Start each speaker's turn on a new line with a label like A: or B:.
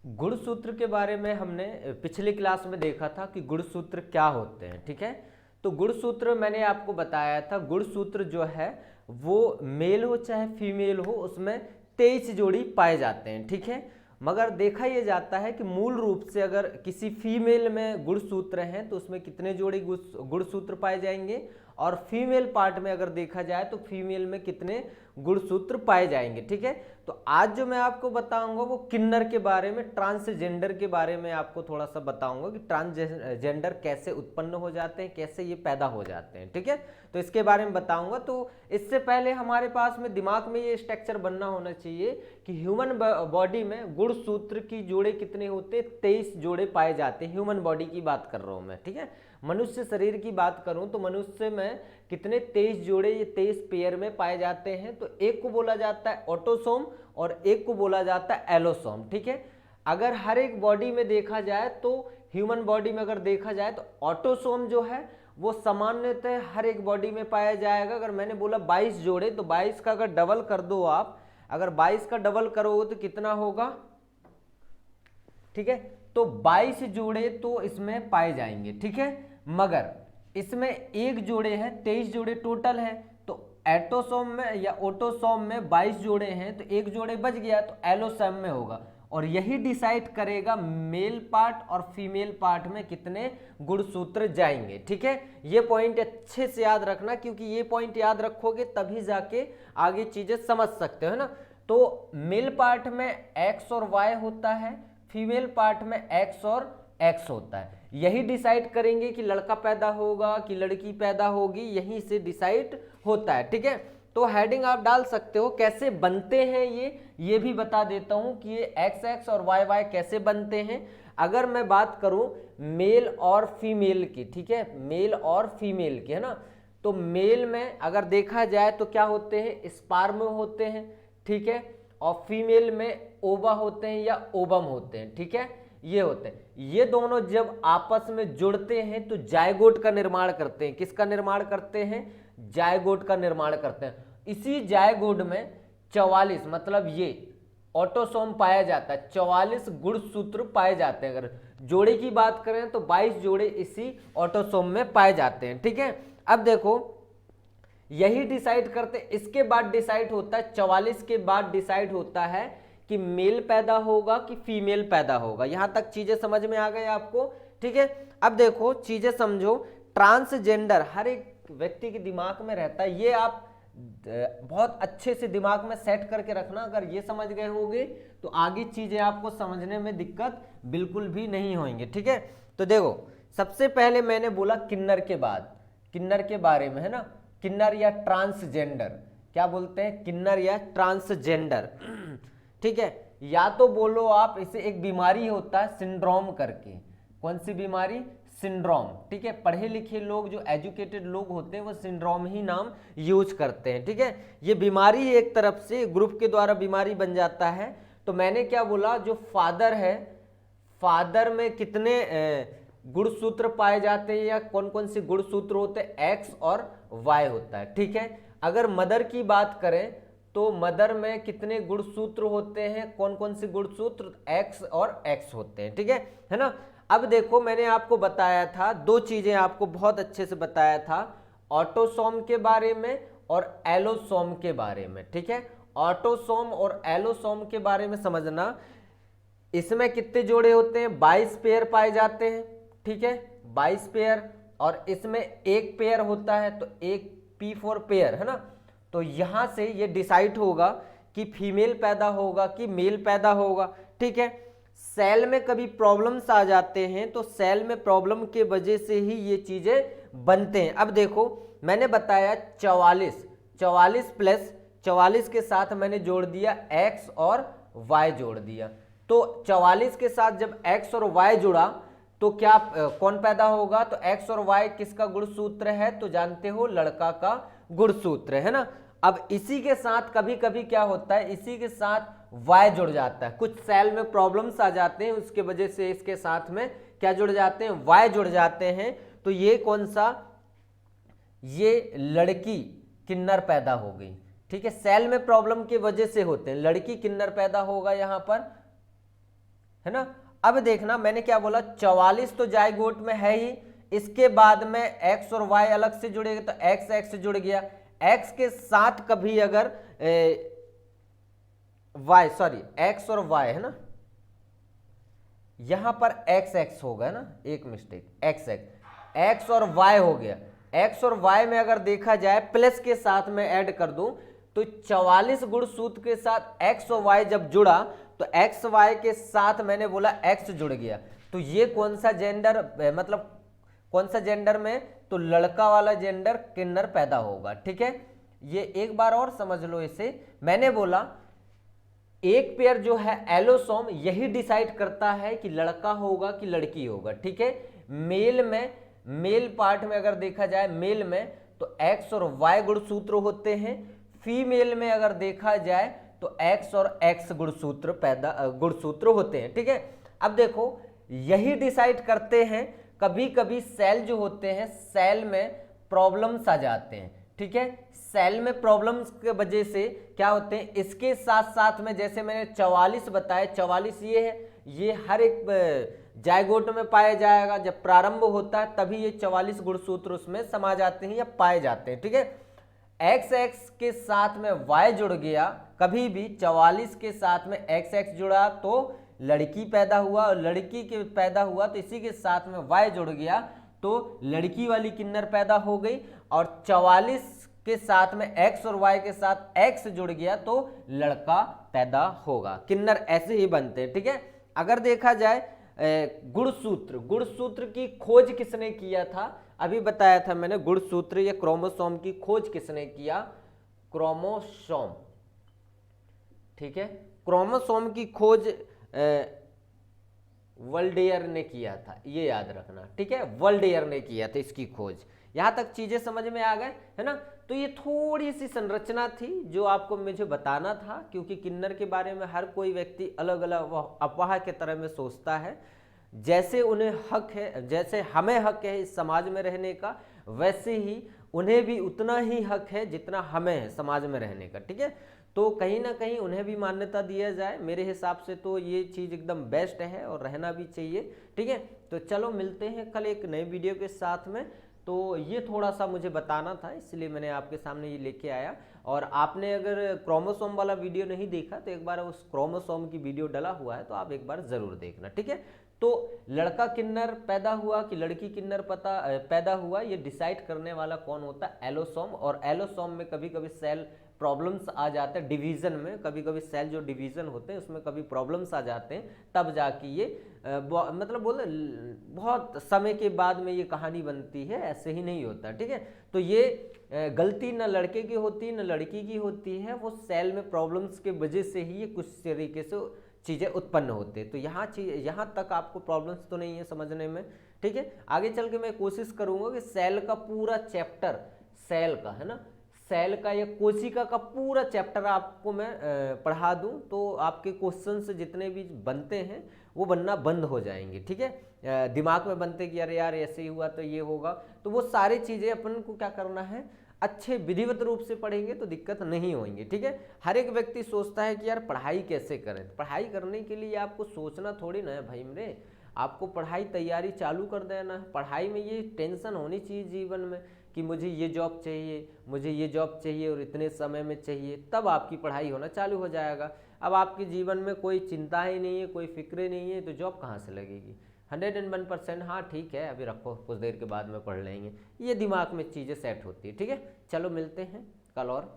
A: गुणसूत्र के बारे में हमने पिछली क्लास में देखा था कि गुणसूत्र क्या होते हैं। ठीक है, तो गुणसूत्र मैंने आपको बताया था, गुणसूत्र जो है वो मेल हो चाहे फीमेल हो उसमें 23 जोड़ी पाए जाते हैं। ठीक है, मगर देखा यह जाता है कि मूल रूप से अगर किसी फीमेल में गुणसूत्र हैं तो उसमें कितने जोड़ी गुणसूत्र पाए जाएंगे, और फीमेल पार्ट में अगर देखा जाए तो फीमेल में कितने गुणसूत्र पाए जाएंगे। ठीक है, तो आज जो मैं आपको बताऊंगा वो किन्नर के बारे में, ट्रांसजेंडर के बारे में आपको थोड़ा सा बताऊंगा कि ट्रांसजेंडर कैसे उत्पन्न हो जाते हैं, कैसे ये पैदा हो जाते हैं। ठीक है, तो इसके बारे में बताऊंगा। तो इससे पहले हमारे पास में दिमाग में ये स्ट्रक्चर बनना होना चाहिए कि ह्यूमन बॉडी में गुणसूत्र की जोड़े कितने होते हैं, 23 जोड़े पाए जाते हैं। ह्यूमन बॉडी की बात कर रहा हूं मैं। ठीक है, मनुष्य शरीर की बात करूं तो मनुष्य में कितने 23 जोड़े, ये 23 पेयर में पाए जाते हैं। तो एक को बोला जाता है ऑटोसोम और एक को बोला जाता है एलोसोम। ठीक है, अगर हर एक बॉडी में देखा जाए तो ह्यूमन बॉडी में अगर देखा जाए तो ऑटोसोम जो है वो सामान्यतः हर एक बॉडी में पाया जाएगा। अगर मैंने बोला 22 जोड़े तो 22 का अगर डबल कर दो आप, अगर 22 का डबल करोगे तो कितना होगा। ठीक है, तो 22 जोड़े तो इसमें पाए जाएंगे। ठीक है, मगर इसमें एक जोड़े हैं, 23 जोड़े टोटल है। तो एटोसोम में या ऑटोसोम में 22 जोड़े हैं तो एक जोड़े बच गया तो एलोसोम में होगा, और यही डिसाइड करेगा मेल पार्ट और फीमेल पार्ट में कितने गुणसूत्र जाएंगे। ठीक है, ये पॉइंट अच्छे से याद रखना, क्योंकि ये पॉइंट याद रखोगे तभी जाके आगे चीजें समझ सकते हो ना। तो मेल पार्ट में एक्स और वाई होता है, फीमेल पार्ट में एक्स और एक्स होता है। यही डिसाइड करेंगे कि लड़का पैदा होगा कि लड़की पैदा होगी, यहीं से डिसाइड होता है। ठीक है, तो हेडिंग आप डाल सकते हो। कैसे बनते हैं ये भी बता देता हूं कि ये एक्स एक्स और वाई वाई कैसे बनते हैं। अगर मैं बात करूं मेल और फीमेल की, ठीक है, मेल और फीमेल की, है ना, तो मेल में अगर देखा जाए तो क्या होते हैं, स्पर्म होते हैं। ठीक है, और फीमेल में ओवा होते हैं या ओवम होते हैं। ठीक है, ये होते हैं। ये दोनों जब आपस में जुड़ते हैं तो जायगोट का निर्माण करते हैं। किसका निर्माण करते हैं, जायगोट का निर्माण करते हैं। इसी जायगोट में 44 मतलब ये ऑटोसोम पाया जाता है, 44 गुणसूत्र पाए जाते हैं। अगर जोड़े की बात करें तो 22 जोड़े इसी ऑटोसोम में पाए जाते हैं। ठीक है, अब देखो यही डिसाइड करते, इसके बाद डिसाइड होता है, 44 के बाद डिसाइड होता है कि मेल पैदा होगा कि फीमेल पैदा होगा। यहां तक चीजें समझ में आ गई आपको। ठीक है, अब देखो चीजें समझो। ट्रांसजेंडर हर एक व्यक्ति के दिमाग में रहता है, ये आप बहुत अच्छे से दिमाग में सेट करके रखना। अगर ये समझ गए होगे तो आगे चीजें आपको समझने में दिक्कत बिल्कुल भी नहीं होंगे। ठीक है, तो देखो सबसे पहले मैंने बोला किन्नर के बाद, किन्नर के बारे में, है ना, किन्नर या ट्रांसजेंडर, क्या बोलते हैं, किन्नर या ट्रांसजेंडर। ठीक है, या तो बोलो आप इसे एक बीमारी होता है सिंड्रोम करके। कौन सी बीमारी, सिंड्रोम। ठीक है, पढ़े लिखे लोग जो एजुकेटेड लोग होते हैं वो सिंड्रोम ही नाम यूज करते हैं। ठीक है, ये बीमारी एक तरफ से ग्रुप के द्वारा बीमारी बन जाता है। तो मैंने क्या बोला, जो फादर है, फादर में कितने गुणसूत्र पाए जाते हैं या कौन कौन से गुणसूत्र होते हैं, एक्स और वाई होता है। ठीक है, अगर मदर की बात करें तो मदर में कितने गुणसूत्र होते हैं, कौन कौन से गुणसूत्र, एक्स और एक्स होते हैं। ठीक है ना। अब देखो मैंने आपको बताया था दो चीजें, आपको बहुत अच्छे से बताया था, ऑटोसोम के बारे में और एलोसोम के बारे में। ठीक है, ऑटोसोम और एलोसोम के बारे में समझना। इसमें कितने जोड़े होते हैं, 22 पेयर पाए जाते हैं। ठीक है, 22 पेयर, और इसमें एक पेयर होता है तो एक P4 पेयर, है ना। तो यहां से ये डिसाइड होगा कि फीमेल पैदा होगा कि मेल पैदा होगा। ठीक है, सेल में कभी प्रॉब्लम्स आ जाते हैं तो सेल में प्रॉब्लम के वजह से ही ये चीजें बनते हैं। अब देखो मैंने बताया 44 प्लस 44 के साथ मैंने जोड़ दिया एक्स और वाई जोड़ दिया। तो 44 के साथ जब एक्स और वाई जुड़ा तो क्या कौन पैदा होगा, तो एक्स और वाई किसका गुणसूत्र है, तो जानते हो लड़का का गुणसूत्र है ना। अब इसी के साथ कभी कभी क्या होता है, इसी के साथ वाई जुड़ जाता है, कुछ सेल में प्रॉब्लम्स आ जाते हैं उसके वजह से इसके साथ में क्या जुड़ जाते हैं, वाई जुड़ जाते हैं। तो ये कौन सा, ये लड़की किन्नर पैदा हो गई। ठीक है, सेल में प्रॉब्लम की वजह से होते हैं, लड़की किन्नर पैदा होगा यहां पर। है ना। अब देखना मैंने क्या बोला, 44 तो जाइगोट में है ही, इसके बाद में एक्स और वाई अलग से जुड़ेगा तो एक्स एक्स जुड़ गया, एक्स के साथ कभी अगर वाई, सॉरी एक्स और वाई है ना, यहां पर एक्स एक्स होगा ना, एक मिस्टेक, एक्स एक्स, एक्स और वाई हो गया, एक्स और वाई में अगर देखा जाए प्लस के साथ में ऐड कर दूं तो 44 गुणसूत्र के साथ एक्स और वाई जब जुड़ा तो एक्स वाई के साथ मैंने बोला एक्स जुड़ गया, तो ये कौन सा जेंडर, मतलब कौन सा जेंडर में, तो लड़का वाला जेंडर किन्नर पैदा होगा। ठीक है, ये एक बार और समझ लो इसे, मैंने बोला एक पेयर जो है एलोसोम यही डिसाइड करता है कि लड़का होगा कि लड़की होगा। ठीक है, मेल में, मेल पार्ट में अगर देखा जाए मेल में तो एक्स और वाई गुणसूत्र होते हैं, फीमेल में अगर देखा जाए तो एक्स और एक्स गुणसूत्र होते हैं। ठीक है, अब देखो यही डिसाइड करते हैं, कभी कभी सेल जो होते हैं सेल में प्रॉब्लम्स आ जाते हैं। ठीक है, सेल में प्रॉब्लम्स के वजह से क्या होते हैं, इसके साथ साथ में जैसे मैंने 44 बताया, 44 ये है, ये हर एक जाइगोट में पाया जाएगा, जब प्रारंभ होता है तभी ये 44 गुणसूत्र उसमें समा जाते हैं या पाए जाते हैं। ठीक है, एक्स एक्स के साथ में वाई जुड़ गया, कभी भी 44 के साथ में एक्स एक्स जुड़ा तो लड़की पैदा हुआ, और लड़की के पैदा हुआ तो इसी के साथ में वाई जुड़ गया तो लड़की वाली किन्नर पैदा हो गई, और 44 के साथ में एक्स और वाई के साथ एक्स जुड़ गया तो लड़का पैदा होगा। किन्नर ऐसे ही बनते हैं। ठीक है, अगर देखा जाए गुणसूत्र, गुणसूत्र की खोज किसने किया था, अभी बताया था मैंने, गुणसूत्र या क्रोमोसोम की खोज किसने किया, क्रोमोसोम। ठीक है, क्रोमोसोम की खोज वल्डेयर ने किया था, ये याद रखना। ठीक है, वल्डेयर ने किया था इसकी खोज। यहां तक चीजें समझ में आ गए, है ना। तो ये थोड़ी सी संरचना थी जो आपको मुझे बताना था, क्योंकि किन्नर के बारे में हर कोई व्यक्ति अलग अलग अफवाह के तरह में सोचता है। जैसे उन्हें हक है, जैसे हमें हक है इस समाज में रहने का, वैसे ही उन्हें भी उतना ही हक है जितना हमें है समाज में रहने का। ठीक है, तो कहीं ना कहीं उन्हें भी मान्यता दिया जाए, मेरे हिसाब से तो ये चीज़ एकदम बेस्ट है और रहना भी चाहिए। ठीक है, तो चलो मिलते हैं कल एक नए वीडियो के साथ में। तो ये थोड़ा सा मुझे बताना था, इसलिए मैंने आपके सामने ये लेके आया। और आपने अगर क्रोमोसोम वाला वीडियो नहीं देखा तो एक बार उस क्रोमोसोम की वीडियो डला हुआ है तो आप एक बार ज़रूर देखना। ठीक है, तो लड़का किन्नर पैदा हुआ कि लड़की किन्नर पैदा हुआ, ये डिसाइड करने वाला कौन होता है, एलोसोम। और एलोसोम में कभी कभी सेल प्रॉब्लम्स आ जाते हैं, डिवीज़न में कभी कभी सेल जो डिवीज़न होते हैं उसमें कभी प्रॉब्लम्स आ जाते हैं, तब जाके ये मतलब बोले बहुत समय के बाद में ये कहानी बनती है, ऐसे ही नहीं होता। ठीक है, तो ये गलती न लड़के की होती न लड़की की होती है, वो सेल में प्रॉब्लम्स के वजह से ही ये कुछ तरीके से चीज़ें उत्पन्न होते हैं। तो यहाँ तक आपको प्रॉब्लम्स तो नहीं है समझने में। ठीक है, आगे चल के मैं कोशिश करूँगा कि सेल का पूरा चैप्टर, सेल का है ना, सेल का या कोशिका का पूरा चैप्टर आपको मैं पढ़ा दूं, तो आपके क्वेश्चंस जितने भी बनते हैं वो बनना बंद हो जाएंगे। ठीक है, दिमाग में बनते कि अरे यार ऐसे ही हुआ तो ये होगा, तो वो सारी चीज़ें अपन को क्या करना है, अच्छे विधिवत रूप से पढ़ेंगे तो दिक्कत नहीं होंगी। ठीक है, हर एक व्यक्ति सोचता है कि यार पढ़ाई कैसे करें, पढ़ाई करने के लिए आपको सोचना थोड़ी ना है भाई मेरे, आपको पढ़ाई तैयारी चालू कर देना है। पढ़ाई में ये टेंशन होनी चाहिए जीवन में कि मुझे ये जॉब चाहिए, मुझे ये जॉब चाहिए और इतने समय में चाहिए, तब आपकी पढ़ाई होना चालू हो जाएगा। अब आपके जीवन में कोई चिंता ही नहीं है, कोई फिक्र नहीं है, तो जॉब कहाँ से लगेगी। 101%, हाँ ठीक है अभी रखो, कुछ देर के बाद में पढ़ लेंगे, ये दिमाग में चीज़ें सेट होती है। ठीक है, चलो मिलते हैं कल और